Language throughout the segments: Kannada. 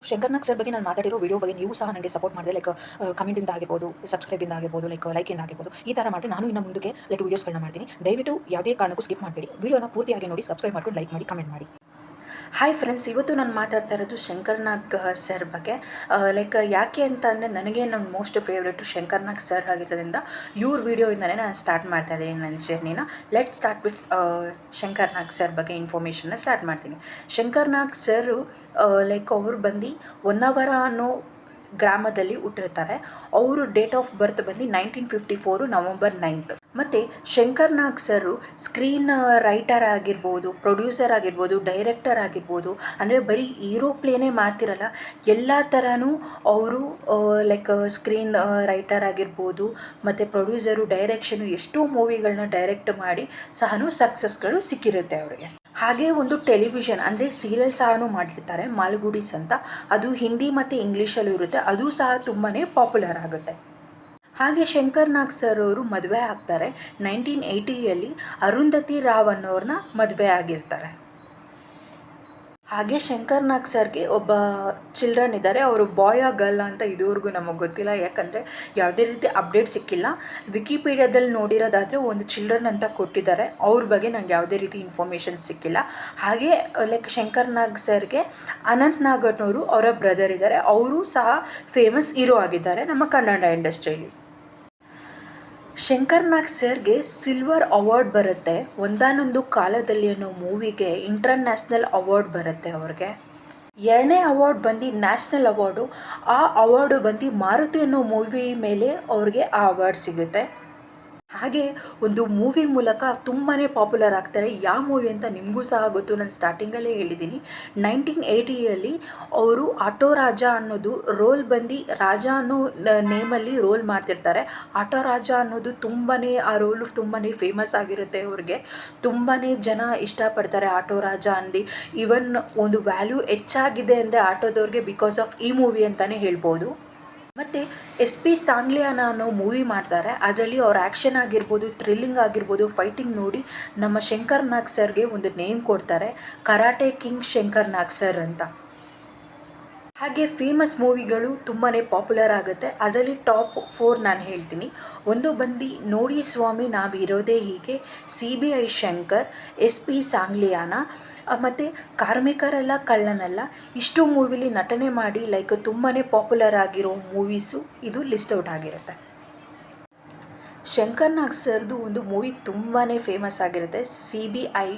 ಶಂಕರ್ನಾಗ್ ಸರ್ ಬಗ್ಗೆ ನಾನು ಮಾತಾಡಿರೋ ವಿಡಿಯೋ ಬಗ್ಗೆ ನೀವು ಸಹ ನನಗೆ ಸಪೋರ್ಟ್ ಮಾಡಿದ್ರೆ ಲೈಕ್ ಕಮೆಂಟಿಂದ ಆಗಿರ್ಬೋದು, ಸಬ್ಸ್ಕ್ರೈಬಿಂದ ಆಗಿರ್ಬೋದು, ಲೈಕಿಂದ ಆಗಿರ್ಬೋದು, ಈ ಥರ ಮಾಡಿದ್ರೆ ನಾನು ಇನ್ನು ಮುಂದಕ್ಕೆ ವೀಡಿಯೋಸ್ಗಳನ್ನ ಮಾಡ್ತೀನಿ. ದಯವಿಟ್ಟು ಯಾವುದೇ ಕಾರಣಕ್ಕೂ ಸ್ಕಿಪ್ ಮಾಡಬೇಡಿ. ವಿಡಿಯೋನ ಪೂರ್ತಿಯಾಗಿ ನೋಡಿ, ಸಬ್ಸ್ಕ್ರೈಬ್ ಮಾಡ್ಕೊಂಡು ಲೈಕ್ ಮಾಡಿ, ಕಮೆಂಟ್ ಮಾಡಿ. ಹಾಯ್ ಫ್ರೆಂಡ್ಸ್, ಇವತ್ತು ನಾನು ಮಾತಾಡ್ತಾ ಇರೋದು ಶಂಕರ್ನಾಗ್ ಸರ್ ಬಗ್ಗೆ. ಯಾಕೆ ಅಂತ ಅಂದರೆ ನನಗೆ ನನ್ನ ಮೋಸ್ಟ್ ಫೇವ್ರೇಟು ಶಂಕರ್ನಾಗ್ ಸರ್ ಆಗಿರೋದ್ರಿಂದ ಇವ್ರ ವಿಡಿಯೋಯಿಂದನೇ ನಾನು ಸ್ಟಾರ್ಟ್ ಮಾಡ್ತಾ ಇದ್ದೀನಿ ನನ್ನ ಜರ್ನಿನ. Let start with Shankar Nag sir ಬಗ್ಗೆ ಇನ್ಫಾರ್ಮೇಷನ್ನ ಸ್ಟಾರ್ಟ್ ಮಾಡ್ತೀನಿ. ಶಂಕರ್ನಾಗ್ ಸರು ಅವ್ರು ಬಂದು ಹೊನ್ನಾವರ ಅನ್ನೋ ಗ್ರಾಮದಲ್ಲಿ ಹುಟ್ಟಿರ್ತಾರೆ. ಅವರು ಡೇಟ್ ಆಫ್ ಬರ್ತ್ ಬಂದು 1954 ನವಂಬರ್ 9. ಮತ್ತು ಶಂಕರ್ನಾಗ್ ಸರು ಸ್ಕ್ರೀನ್ ರೈಟರ್ ಆಗಿರ್ಬೋದು, ಪ್ರೊಡ್ಯೂಸರ್ ಆಗಿರ್ಬೋದು, ಡೈರೆಕ್ಟರ್ ಆಗಿರ್ಬೋದು, ಅಂದರೆ ಬರೀ ಹೀರೋ ಪ್ಲೇನೇ ಮಾಡ್ತಿರಲ್ಲ, ಎಲ್ಲ ಥರನೂ ಅವರು ಸ್ಕ್ರೀನ್ ರೈಟರ್ ಆಗಿರ್ಬೋದು ಮತ್ತು ಪ್ರೊಡ್ಯೂಸರು, ಡೈರೆಕ್ಷನು ಎಷ್ಟೋ ಮೂವಿಗಳನ್ನ ಡೈರೆಕ್ಟ್ ಮಾಡಿ ಸಹನೂ ಸಕ್ಸಸ್ಗಳು ಸಿಕ್ಕಿರುತ್ತೆ ಅವರಿಗೆ. ಹಾಗೆ ಒಂದು ಟೆಲಿವಿಷನ್ ಅಂದರೆ ಸೀರಿಯಲ್ ಸಹನೂ ಮಾಡಿರ್ತಾರೆ, ಮಾಲ್ಗುಡೀಸ್ ಅಂತ. ಅದು ಹಿಂದಿ ಮತ್ತು ಇಂಗ್ಲೀಷಲ್ಲೂ ಇರುತ್ತೆ, ಅದು ಸಹ ತುಂಬಾ ಪಾಪ್ಯುಲರ್ ಆಗುತ್ತೆ. ಹಾಗೆ ಶಂಕರ್ನಾಗ್ ಸರ್ ಅವರು ಮದುವೆ ಆಗ್ತಾರೆ 1980ಯಲ್ಲಿ. ಅರುಂಧತಿ ರಾವ್ ಅನ್ನೋರನ್ನ ಮದುವೆ ಆಗಿರ್ತಾರೆ. ಹಾಗೆ ಶಂಕರ್ನಾಗ್ ಸರ್ಗೆ ಒಬ್ಬ ಚಿಲ್ಡ್ರನ್ ಇದ್ದಾರೆ. ಅವರು ಬಾಯ್ ಆ ಗರ್ಲ್ ಅಂತ ಇದುವರೆಗೂ ನಮಗೆ ಗೊತ್ತಿಲ್ಲ, ಯಾಕಂದರೆ ಯಾವುದೇ ರೀತಿ ಅಪ್ಡೇಟ್ ಸಿಕ್ಕಿಲ್ಲ. ವಿಕಿಪೀಡಿಯಾದಲ್ಲಿ ನೋಡಿರೋದಾದರೆ ಒಂದು ಚಿಲ್ಡ್ರನ್ ಅಂತ ಕೊಟ್ಟಿದ್ದಾರೆ, ಅವ್ರ ಬಗ್ಗೆ ನನಗೆ ಯಾವುದೇ ರೀತಿ ಇನ್ಫಾರ್ಮೇಷನ್ ಸಿಕ್ಕಿಲ್ಲ. ಹಾಗೆ ಶಂಕರ್ನಾಗ್ ಸರ್ಗೆ ಅನಂತ್ ನಾಗ್ ಅನ್ನೋರು ಅವರ ಬ್ರದರ್ ಇದ್ದಾರೆ, ಅವರು ಸಹ ಫೇಮಸ್ ಹೀರೋ ಆಗಿದ್ದಾರೆ ನಮ್ಮ ಕನ್ನಡ ಇಂಡಸ್ಟ್ರಿಯಲ್ಲಿ. ಶಂಕರ್ನಾಗ್ ಸರ್ಗೆ ಸಿಲ್ವರ್ ಅವಾರ್ಡ್ ಬರುತ್ತೆ, ಒಂದಾನೊಂದು ಕಾಲದಲ್ಲಿ ಅನ್ನೋ ಮೂವಿಗೆ ಇಂಟರ್ನ್ಯಾಷನಲ್ ಅವಾರ್ಡ್ ಬರುತ್ತೆ ಅವ್ರಿಗೆ. ಎರಡನೇ ಅವಾರ್ಡ್ ಬಂದು ನ್ಯಾಷನಲ್ ಅವಾರ್ಡು. ಆ ಅವಾರ್ಡು ಬಂದು ಮಾರುತಿ ಅನ್ನೋ ಮೂವಿ ಮೇಲೆ ಅವ್ರಿಗೆ ಆ ಅವಾರ್ಡ್ ಸಿಗುತ್ತೆ. ಹಾಗೆ ಒಂದು ಮೂವಿ ಮೂಲಕ ತುಂಬಾ ಪಾಪ್ಯುಲರ್ ಆಗ್ತಾರೆ. ಯಾವ ಮೂವಿ ಅಂತ ನಿಮಗೂ ಸಹ ಗೊತ್ತು, ನಾನು ಸ್ಟಾರ್ಟಿಂಗಲ್ಲೇ ಹೇಳಿದ್ದೀನಿ. 1980ಯಲ್ಲಿ ಅವರು ಆಟೋ ರಾಜ ಅನ್ನೋದು ರೋಲ್ ಬಂದು ರಾಜ ಅನ್ನೋ ನೇಮಲ್ಲಿ ರೋಲ್ ಮಾಡ್ತಿರ್ತಾರೆ. ಆಟೋ ರಾಜ ಅನ್ನೋದು ಆ ರೋಲು ತುಂಬಾ ಫೇಮಸ್ ಆಗಿರುತ್ತೆ ಅವ್ರಿಗೆ. ತುಂಬಾ ಜನ ಇಷ್ಟಪಡ್ತಾರೆ ಆಟೋ ರಾಜ ಅಂದು. ಈವನ್ ಒಂದು ವ್ಯಾಲ್ಯೂ ಹೆಚ್ಚಾಗಿದೆ ಅಂದರೆ ಆಟೋದವ್ರಿಗೆ ಬಿಕಾಸ್ ಆಫ್ ಈ ಮೂವಿ ಅಂತಲೇ ಹೇಳ್ಬೋದು. ಮತ್ತು SP ಸಾಂಗ್ಲಿಯಾನ ಅನ್ನೋ ಮೂವಿ ಮಾಡ್ತಾರೆ, ಅದರಲ್ಲಿ ಅವ್ರ ಆ್ಯಕ್ಷನ್ ಆಗಿರ್ಬೋದು, ಥ್ರಿಲ್ಲಿಂಗ್ ಆಗಿರ್ಬೋದು, ಫೈಟಿಂಗ್ ನೋಡಿ ನಮ್ಮ ಶಂಕರ್ನಾಗ್ ಸರ್ಗೆ ಒಂದು ನೇಮ್ ಕೊಡ್ತಾರೆ, ಕರಾಟೆ ಕಿಂಗ್ ಶಂಕರ್ನಾಗ್ ಸರ್ ಅಂತ. ಹಾಗೆ ಫೇಮಸ್ ಮೂವಿಗಳು ತುಂಬಾ ಪಾಪ್ಯುಲರ್ ಆಗುತ್ತೆ. ಅದರಲ್ಲಿ ಟಾಪ್ 4 ನಾನು ಹೇಳ್ತೀನಿ. ಒಂದು ಬಂದು ನೋಡಿ ಸ್ವಾಮಿ ನಾವಿರೋದೇ ಹೀಗೆ, CBI ಶಂಕರ್, SP ಸಾಂಗ್ಲಿಯಾನ ಮತ್ತು ಕಾರ್ಮಿಕರೆಲ್ಲ ಕಳ್ಳನಲ್ಲ. ಇಷ್ಟು ಮೂವಿಲಿ ನಟನೆ ಮಾಡಿ ತುಂಬಾ ಪಾಪ್ಯುಲರ್ ಆಗಿರೋ ಮೂವೀಸು ಇದು ಲಿಸ್ಟ್ ಔಟ್ ಆಗಿರುತ್ತೆ. ಶಂಕರ್ನಾಗ್ ಸರ್ದು ಒಂದು ಮೂವಿ ತುಂಬಾ ಫೇಮಸ್ ಆಗಿರುತ್ತೆ, CBI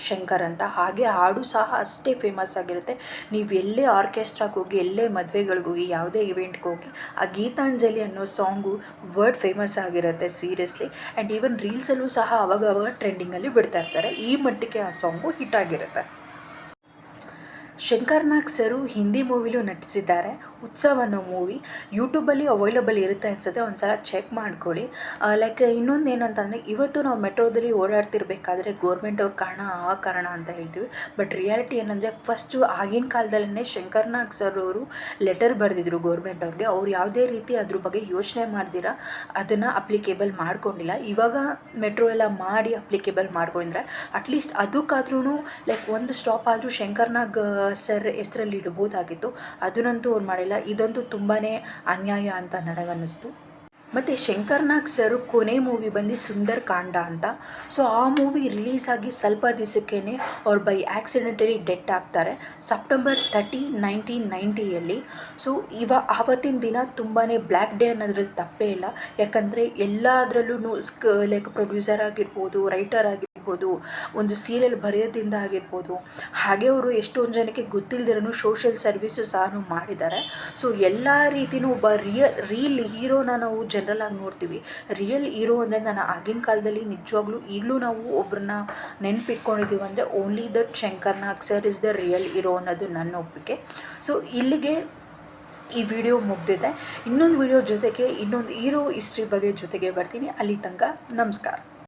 ಶಂಕರ್ ಅಂತ. ಹಾಗೆ ಹಾಡು ಸಹ ಅಷ್ಟೇ ಫೇಮಸ್ ಆಗಿರುತ್ತೆ. ನೀವು ಎಲ್ಲೇ ಆರ್ಕೆಸ್ಟ್ರಾಗೆ ಹೋಗಿ, ಎಲ್ಲೇ ಮದುವೆಗಳಿಗೋಗಿ, ಯಾವುದೇ ಇವೆಂಟ್ಗೆ ಹೋಗಿ, ಆ ಗೀತಾಂಜಲಿ ಅನ್ನೋ ಸಾಂಗು ವರ್ಡ್ ಫೇಮಸ್ ಆಗಿರುತ್ತೆ ಸೀರಿಯಸ್ಲಿ. ಆ್ಯಂಡ್ ಈವನ್ ರೀಲ್ಸಲ್ಲೂ ಸಹ ಅವಾಗ ಟ್ರೆಂಡಿಂಗಲ್ಲಿ ಬಿಡ್ತಾ ಇರ್ತಾರೆ. ಈ ಮಟ್ಟಿಗೆ ಆ ಸಾಂಗು ಹಿಟ್ ಆಗಿರುತ್ತೆ. ಶಂಕರ್ನಾಗ್ ಸರು ಹಿಂದಿ ಮೂವಿಲೂ ನಟಿಸಿದ್ದಾರೆ. ಉತ್ಸವ್ ಅನ್ನೋ ಮೂವಿ ಯೂಟ್ಯೂಬಲ್ಲಿ ಅವೈಲಬಲ್ ಇರುತ್ತೆ ಅನಿಸುತ್ತೆ, ಒಂದು ಸಲ ಚೆಕ್ ಮಾಡ್ಕೊಳ್ಳಿ. ಇನ್ನೊಂದು ಏನಂತಂದರೆ, ಇವತ್ತು ನಾವು ಮೆಟ್ರೋದಲ್ಲಿ ಓಡಾಡ್ತಿರ್ಬೇಕಾದ್ರೆ ಗೌರ್ಮೆಂಟ್ ಅವ್ರ ಕಾರಣ ಆ ಕಾರಣ ಅಂತ ಹೇಳ್ತೀವಿ, ಬಟ್ ರಿಯಾಲಿಟಿ ಏನಂದರೆ ಫಸ್ಟು ಆಗಿನ ಕಾಲದಲ್ಲೇ ಶಂಕರ್ನಾಗ್ ಸರ್ ಅವರು ಲೆಟರ್ ಬರೆದಿದ್ರು ಗೌರ್ಮೆಂಟ್ ಅವ್ರಿಗೆ. ಅವ್ರು ಯಾವುದೇ ರೀತಿ ಅದ್ರ ಬಗ್ಗೆ ಯೋಚನೆ ಮಾಡ್ದಿರ ಅದನ್ನು ಅಪ್ಲಿಕೇಬಲ್ ಮಾಡ್ಕೊಂಡಿಲ್ಲ. ಇವಾಗ ಮೆಟ್ರೋ ಎಲ್ಲ ಮಾಡಿ ಅಪ್ಲಿಕೇಬಲ್ ಮಾಡ್ಕೊಂಡಿದ್ರೆ ಅಟ್ಲೀಸ್ಟ್ ಅದಕ್ಕಾದ್ರೂ ಒಂದು ಸ್ಟಾಪ್ ಆದರೂ ಶಂಕರ್ನಾಗ್ ಸರ್ ಹೆಸರಲ್ಲಿ ಇಡ್ಬೋದಾಗಿತ್ತು. ಅದನ್ನಂತೂ ಅವ್ರು ಮಾಡಿಲ್ಲ. ಇದಂತೂ ತುಂಬಾ ಅನ್ಯಾಯ ಅಂತ ನನಗನ್ನಿಸ್ತು. ಮತ್ತು ಶಂಕರ್ನಾಗ್ ಸರ್ ಕೊನೆ ಮೂವಿ ಬಂದು ಸುಂದರ್ ಕಾಂಡ ಅಂತ. ಸೊ ಆ ಮೂವಿ ರಿಲೀಸ್ ಆಗಿ ಸ್ವಲ್ಪ ದಿವಸಕ್ಕೇ ಅವ್ರು ಬೈ ಆಕ್ಸಿಡೆಂಟಲಿ ಡೆತ್ ಆಗ್ತಾರೆ, ಸೆಪ್ಟೆಂಬರ್ 30, 1990ಯಲ್ಲಿ. ಸೊ ಆವತ್ತಿನ ದಿನ ತುಂಬಾ ಬ್ಲ್ಯಾಕ್ ಡೇ ಅನ್ನೋದ್ರಲ್ಲಿ ತಪ್ಪೇ ಇಲ್ಲ. ಯಾಕಂದರೆ ಎಲ್ಲದರಲ್ಲೂ ಪ್ರೊಡ್ಯೂಸರ್ ಆಗಿರ್ಬೋದು, ರೈಟರ್ ಆಗಿರ್ಬೋದು, ಒಂದು ಸೀರಿಯಲ್ ಬರೆಯೋದ್ರಿಂದ ಆಗಿರ್ಬೋದು, ಹಾಗೆ ಅವರು ಎಷ್ಟೊಂದು ಜನಕ್ಕೆ ಗೊತ್ತಿಲ್ಲದಿರೋನು ಸೋಷಿಯಲ್ ಸರ್ವಿಸು ಸಹ ಮಾಡಿದ್ದಾರೆ. ಸೊ ಎಲ್ಲ ರೀತಿಯೂ ಒಬ್ಬ ರೀಲ್ ಹೀರೋನ ನಾವು ಜನರಲ್ ಆಗಿ ನೋಡ್ತೀವಿ. ರಿಯಲ್ ಹೀರೋ ಅಂದರೆ ನಾನು ಆಗಿನ ಕಾಲದಲ್ಲಿ ನಿಜವಾಗ್ಲೂ ಈಗಲೂ ನಾವು ಒಬ್ಬರನ್ನ ನೆನಪಿಟ್ಕೊಂಡಿದ್ದೀವಿ ಅಂದರೆ only that Shankar Nag sir is the real hero ಅನ್ನೋದು ನನ್ನ ಒಪ್ಪಿಗೆ. ಸೊ ಇಲ್ಲಿಗೆ ಈ ವಿಡಿಯೋ ಮುಗಿದಿದೆ. ಇನ್ನೊಂದು ವಿಡಿಯೋ ಜೊತೆಗೆ ಇನ್ನೊಂದು ಹೀರೋ ಹಿಸ್ಟ್ರಿ ಬಗ್ಗೆ ಜೊತೆಗೆ ಬರ್ತೀನಿ. ಅಲ್ಲಿ ತನಕ ನಮಸ್ಕಾರ.